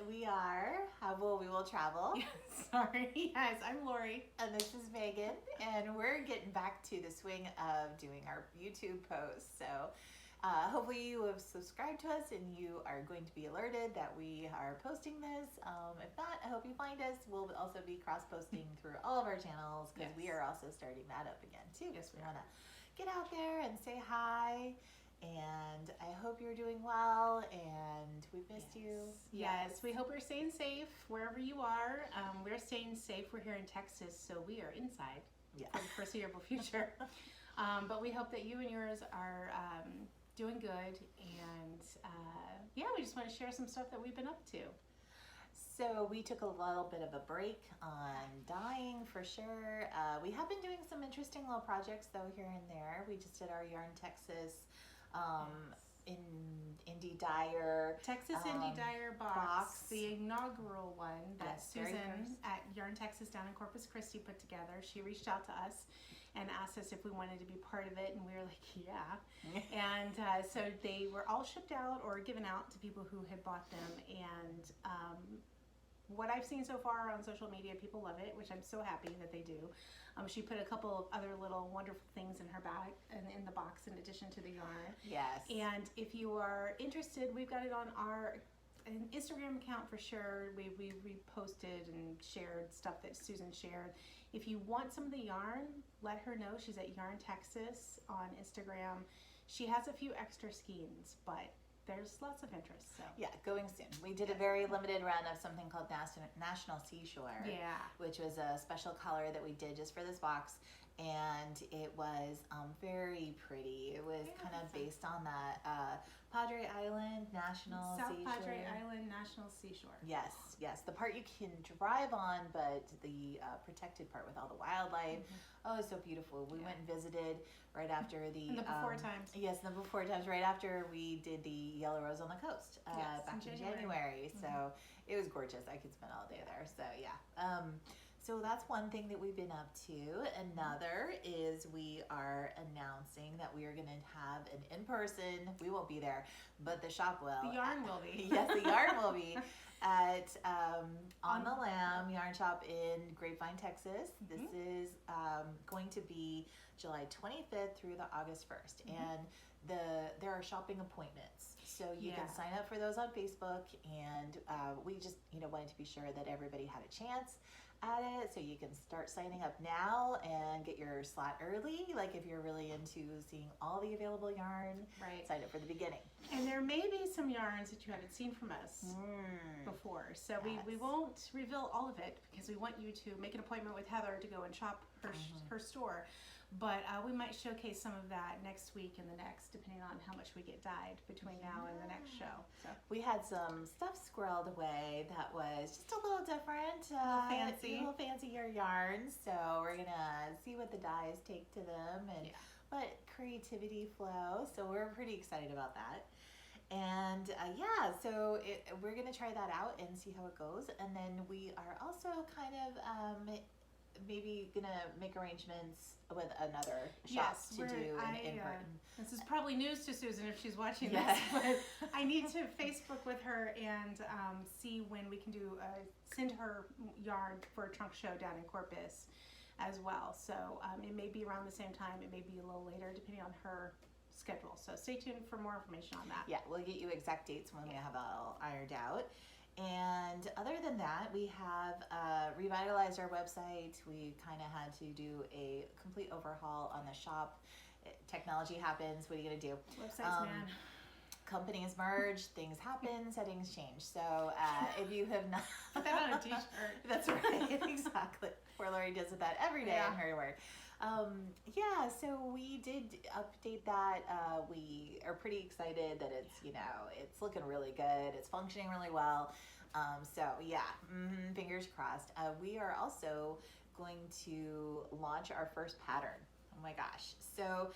we are How Will We Will Travel. Sorry, yes, I'm Lorie. And this is Megan. And we're getting back to the swing of doing our YouTube posts. So hopefully you have subscribed to us and you are going to be alerted that we are posting this. If not, I hope you find us. We'll also be cross-posting through all of our channels because we are also starting that up again too. Yes, we want to get out there and say hi. And I hope you're doing well, and we've missed you. Yes, we hope you're staying safe wherever you are. We're staying safe. We're here in Texas, so we are inside for the foreseeable future. But we hope that you and yours are doing good, and we just want to share some stuff that we've been up to. So we took a little bit of a break on dyeing for sure. We have been doing some interesting little projects though here and there. We just did our Yarn Texas in Indie Dyer. Texas Indie Dyer box, the inaugural one that Susan at Yarn Texas down in Corpus Christi put together. She reached out to us and asked us if we wanted to be part of it, and we were like, yeah. And so they were all shipped out or given out to people who had bought them, and what I've seen so far on social media, people love it, which I'm so happy that they do. She put a couple of other little wonderful things in her bag and in the box in addition to the yarn. Yes. And if you are interested, we've got it on our Instagram account for sure. We reposted and shared stuff that Susan shared. If you want some of the yarn, let her know. She's at Yarn Texas on Instagram. She has a few extra skeins, but there's lots of interest. So yeah, going soon. We did a very limited run of something called National Seashore, which was a special color that we did just for this box, and it was very pretty. It was kind of based on that Padre Island National Seashore. South Padre Island National Seashore. Yes, yes, the part you can drive on, but the protected part with all the wildlife. Oh, it's so beautiful. We went and visited right after in the before times. Yes, in the before times, right after we did the Yellow Rose on the Coast back in January. So it was gorgeous. I could spend all day there. So yeah. So that's one thing that we've been up to. Another is we are announcing that we are going to have an in-person, we won't be there, but the shop will. The yarn will be. Yes, the yarn will be at On the Lamb Yarn Shop in Grapevine, Texas. This is going to be July 25th through the August 1st. And there are shopping appointments. So you can sign up for those on Facebook, and we just wanted to be sure that everybody had a chance at it, so you can start signing up now and get your slot early, like if you're really into seeing all the available yarn. Sign up for the beginning. And there may be some yarns that you haven't seen from us before, so we won't reveal all of it because we want you to make an appointment with Heather to go and shop her store. But we might showcase some of that next week and the next, depending on how much we get dyed between now and the next show. So we had some stuff squirreled away that was just a little different, a little fancier yarns. So we're gonna see what the dyes take to them and let creativity flow. So we're pretty excited about that. And so we're gonna try that out and see how it goes. And then we are also kind of maybe gonna make arrangements with another shop to do an in-person. This is probably news to Susan if she's watching this, but I need to Facebook with her and see when we can do send her yarn for a trunk show down in Corpus as well. So it may be around the same time, it may be a little later depending on her schedule. So stay tuned for more information on that. Yeah, we'll get you exact dates when we have it all ironed out. And other than that, we have revitalized our website. We kind of had to do a complete overhaul on the shop. Technology happens. What are you going to do? Websites, man. Companies merge, things happen, settings change. So if you have not... Put that on a t-shirt. That's right, exactly. Poor Lorie does that every day in her work. So we did update that. We are pretty excited that it's, it's looking really good. It's functioning really well. Fingers crossed. We are also going to launch our first pattern. Oh my gosh. So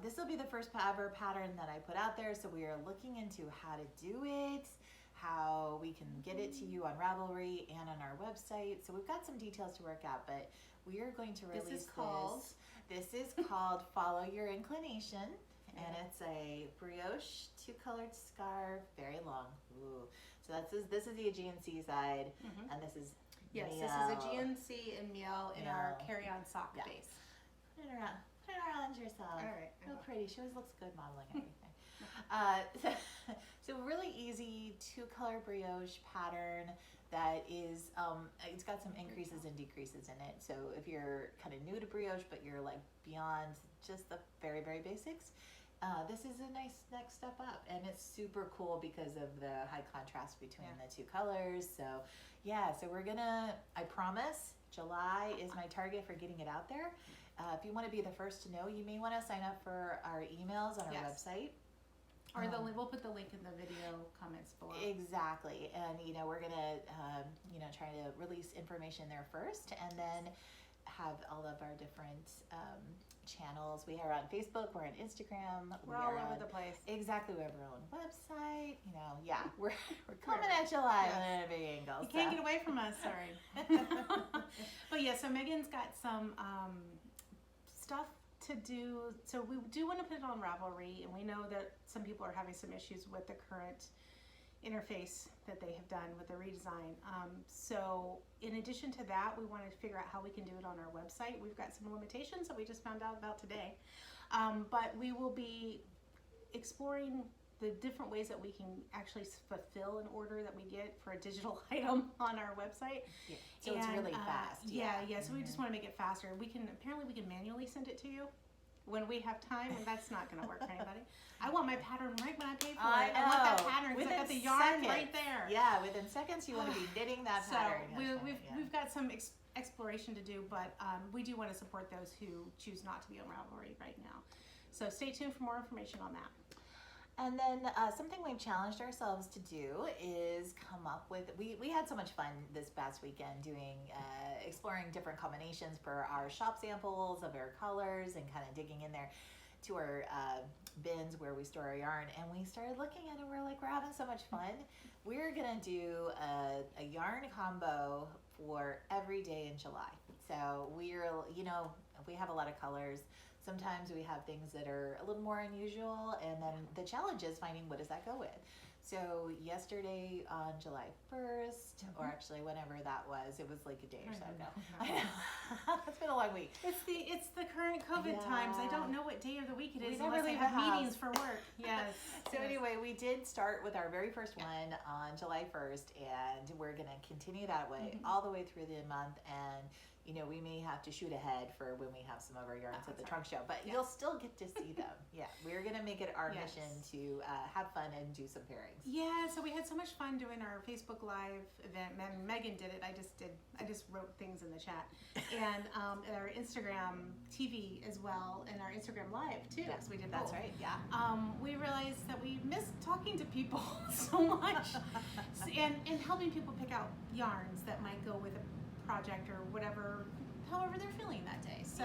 this will be the first ever pattern that I put out there. So we are looking into how to do it, how we can get it to you on Ravelry and on our website. So we've got some details to work out, but we are going to release this. This is called Follow Your Inclination, and it's a brioche two-colored scarf, very long. Ooh. So this is the Aegean Sea side, and this is yes, Miel. this is Aegean Sea and Miel in our Miel. carry-on sock Yeah. base. Put it around yourself. All right. Real pretty. She always looks good modeling everything. So really easy 2-color brioche pattern that is, it's got some increases and decreases in it. So if you're kind of new to brioche, but you're like beyond just the very, very basics, this is a nice next step up, and it's super cool because of the high contrast between the 2 colors. So yeah, so we're gonna, I promise, July is my target for getting it out there. If you want to be the first to know, you may want to sign up for our emails on our website. Or we'll put the link in the video comments below. Exactly, and we're gonna try to release information there first, and then have all of our different channels. We are on Facebook, we're on Instagram, we're all over the place. Exactly, we have our own website. We're coming at you live at a big angle. You can't get away from us, sorry. But yeah, so Megan's got some stuff to do. So we do want to put it on Ravelry, and we know that some people are having some issues with the current interface that they have done with the redesign. So in addition to that, we wanted to figure out how we can do it on our website. We've got some limitations that we just found out about today, but we will be exploring the different ways that we can actually fulfill an order that we get for a digital item on our website. Yeah. So it's really fast. So we just want to make it faster. We can manually send it to you when we have time, and that's not going to work for anybody. I want my pattern right when I pay for it. I want that pattern because I got the yarn right there. Yeah, within seconds you want to be knitting that pattern. So we've got some exploration to do, but we do want to support those who choose not to be on Ravelry right now. So stay tuned for more information on that. And then something we've challenged ourselves to do is come up with, we had so much fun this past weekend doing, exploring different combinations for our shop samples of our colors and kind of digging in there to our bins where we store our yarn. And we started looking at it, we're having so much fun. We're gonna do a yarn combo for every day in July. So we have a lot of colors. Sometimes we have things that are a little more unusual, and then the challenge is finding what does that go with. So yesterday on July 1st, or actually whenever that was, it was like a day or so ago. I know. It's been a long week. It's the current COVID times. I don't know what day of the week it is We never unless I leave have the house. meetings for work. Yes. So anyway, we did start with our very first one on July 1st, and we're going to continue that way all the way through the month. And we may have to shoot ahead for when we have some of our yarns at the trunk show, but you'll still get to see them. Yeah, we're gonna make it our mission to have fun and do some pairings. Yeah, so we had so much fun doing our Facebook Live event. Megan did it. I just wrote things in the chat, and our Instagram TV as well, and our Instagram Live too. Yes, we did that's both. right. Yeah. We realized that we missed talking to people so much, and helping people pick out yarns that might go with a project or whatever, however they're feeling that day. So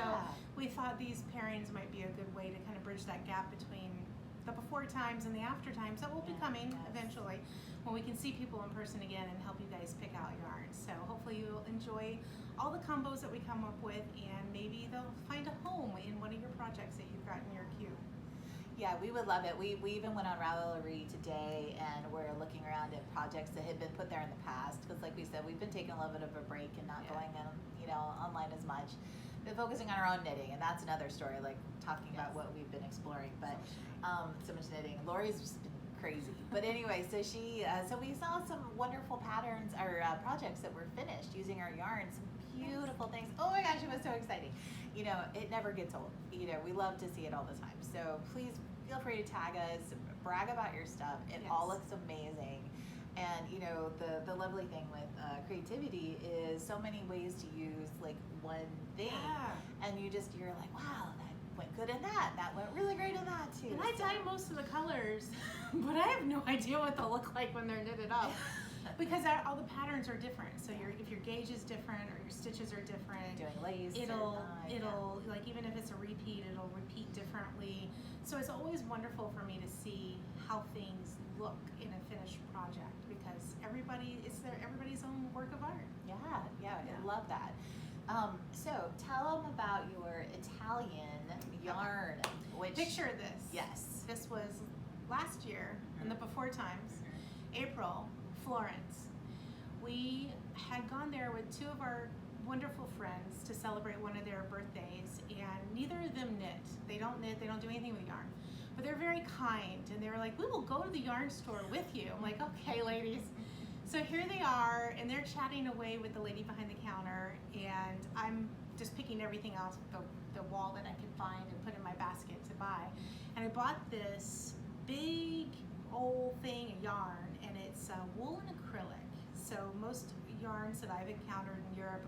we thought these pairings might be a good way to kind of bridge that gap between the before times and the after times that will be coming eventually, when we can see people in person again and help you guys pick out yarns. So hopefully you'll enjoy all the combos that we come up with, and maybe they'll find a home in one of your projects that you've got in your queue. Yeah, we would love it. We even went on Ravelry today, and we're looking around at projects that had been put there in the past. Because, like we said, we've been taking a little bit of a break and not going online as much. Been focusing on our own knitting, and that's another story. Like talking about what we've been exploring, but so much knitting. Lori's just been crazy. But anyway, so we saw some wonderful patterns or projects that were finished using our yarn. Some beautiful things. Oh my gosh, it was so exciting. It never gets old. We love to see it all the time. So please feel free to tag us, brag about your stuff. It all looks amazing. And the lovely thing with creativity is so many ways to use like one thing, and you're like, wow, that went good in that. That went really great in that too. And I dye most of the colors, but I have no idea what they'll look like when they're knitted up. Because all the patterns are different. So if your gauge is different or your stitches are different, doing lace, it'll like, even if it's a repeat, it'll repeat differently. So it's always wonderful for me to see how things look in a finished project, because everybody's own work of art. Yeah, I love that. So tell them about your Italian yarn. Which picture this. Yes. This was last year in the before times, April Florence. We had gone there with two of our wonderful friends to celebrate one of their birthdays, and neither of them knit. They don't knit, they don't do anything with yarn. But they're very kind, and they were like, we will go to the yarn store with you. I'm like, okay, ladies. So here they are, and they're chatting away with the lady behind the counter, and I'm just picking everything off the wall that I could find and put in my basket to buy. And I bought this big old thing of yarn, and it's wool and acrylic. So most yarns that I've encountered in Europe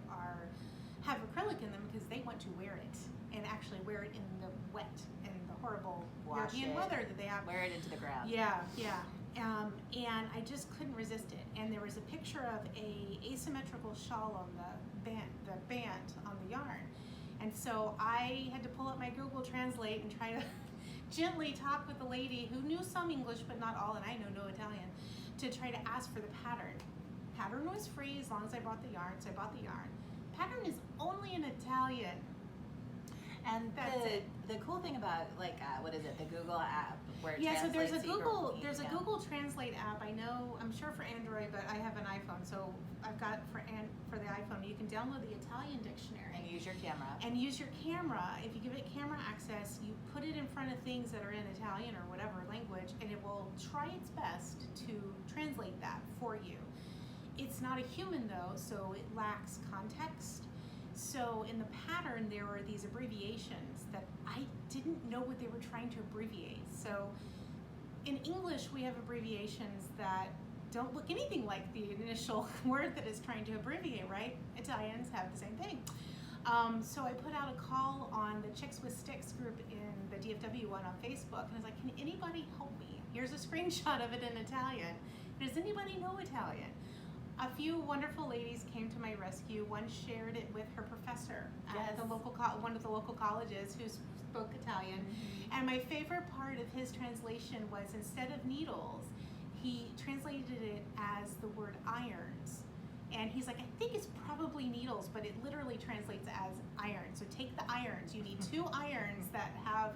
have acrylic in them because they want to wear it and actually wear it in the wet and the horrible European weather that they have. Wear it into the ground. Yeah, yeah. And I just couldn't resist it. And there was a picture of a asymmetrical shawl on the band on the yarn. And so I had to pull up my Google Translate and try to gently talk with the lady who knew some English but not all, and I know no Italian, to try to ask for the pattern. Pattern was free as long as I bought the yarn, so I bought the yarn. Pattern is only in Italian. And the cool thing about what is it, the Google app where it so there's a translates Google Translate app. I'm sure for Android, but I have an iPhone, so I've got for the iPhone you can download the Italian dictionary and use your camera. If you give it camera access, you put it in front of things that are in Italian or whatever language, and it will try its best to translate that for you. It's not a human though, so it lacks context. So in the pattern, there were these abbreviations that I didn't know what they were trying to abbreviate. So in English, we have abbreviations that don't look anything like the initial word that it's trying to abbreviate, right? Italians have the same thing. So I put out a call on the Chicks with Sticks group in the DFW one on Facebook, and I was like, can anybody help me? Here's a screenshot of it in Italian. Does anybody know Italian? A few wonderful ladies came to my rescue. One shared it with her professor at the local one of the local colleges who spoke Italian. Mm-hmm. And my favorite part of his translation was, instead of needles, he translated it as the word irons. And he's like, I think it's probably needles, but it literally translates as iron. So take the irons. You need two irons that have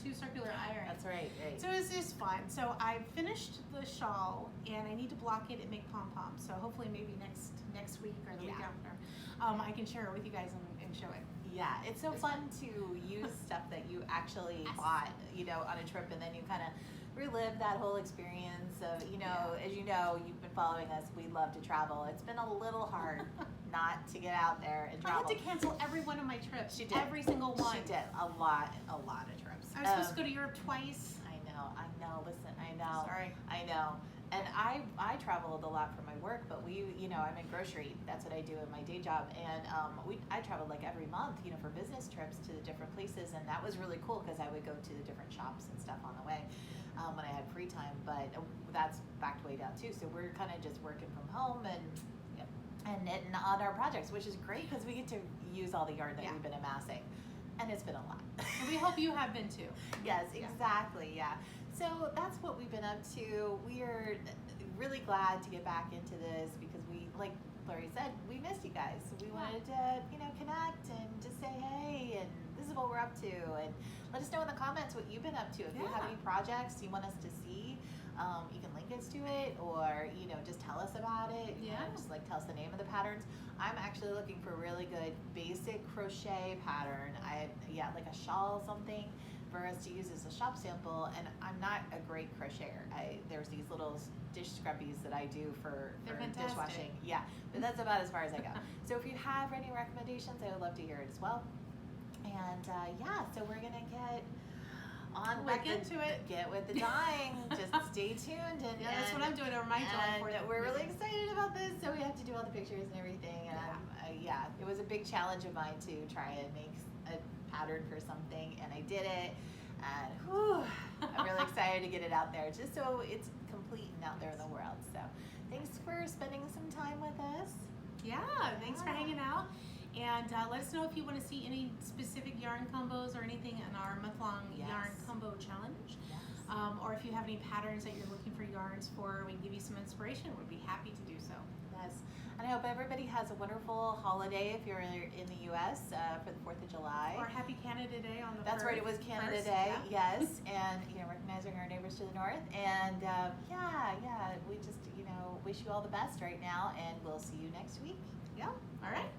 two circular irons. That's right. So it was just fun. So I finished the shawl, and I need to block it and make pom-poms. So hopefully maybe next week or the week after, I can share it with you guys and show it. Yeah, it's so fun to use stuff that you actually bought, on a trip, and then you kind of relive that whole experience of, as you know, you've been following us, we love to travel. It's been a little hard not to get out there and travel. I had to cancel every one of my trips. She did. Every single one. She did. A lot of trips. I was supposed to go to Europe twice. I know. Listen, I know. Sorry. I know. And I traveled a lot for my work, but I'm in grocery. That's what I do in my day job. And I traveled like every month, for business trips to the different places. And that was really cool because I would go to the different shops and stuff on the way when I had free time. But that's backed way down too. So we're kind of just working from home and knitting on our projects, which is great because we get to use all the yarn that we've been amassing. And it's been a lot. And we hope you have been too. Yes, exactly. Yeah. So that's what we've been up to. We are really glad to get back into this because we, like Lorie said, we missed you guys. So we wanted to, connect and just say, hey, and this is what we're up to. And let us know in the comments what you've been up to. If you have any projects you want us to see, you can link us to it, or, just tell us about it. Just tell us the name of the patterns. I'm actually looking for a really good basic crochet pattern. Like a shawl or something for us to use as a shop sample. And I'm not a great crocheter. There's these little dish scrubbies that I do for dishwashing. Yeah, but that's about as far as I go. So if you have any recommendations, I would love to hear it as well. And so we're gonna get on back into it. Get with the dyeing. Just stay tuned. And that's what I'm doing over my job. And we're really excited about this. So we have to do all the pictures and everything. And it was a big challenge of mine to try and make a pattern for something, and I did it. And I'm really excited to get it out there, just so it's complete and out there in the world. So thanks for spending some time with us. Thanks for hanging out. And let us know if you want to see any specific yarn combos or anything in our month-long yarn combo challenge. Or if you have any patterns that you're looking for yarns for, we can give you some inspiration. We'd be happy to do so. Yes. And I hope everybody has a wonderful holiday if you're in the U.S. For the 4th of July. Or Happy Canada Day on the That's right, it was Canada Day, yes. And, recognizing our neighbors to the north. And, we just, we wish you all the best right now, and we'll see you next week. Yeah. All right.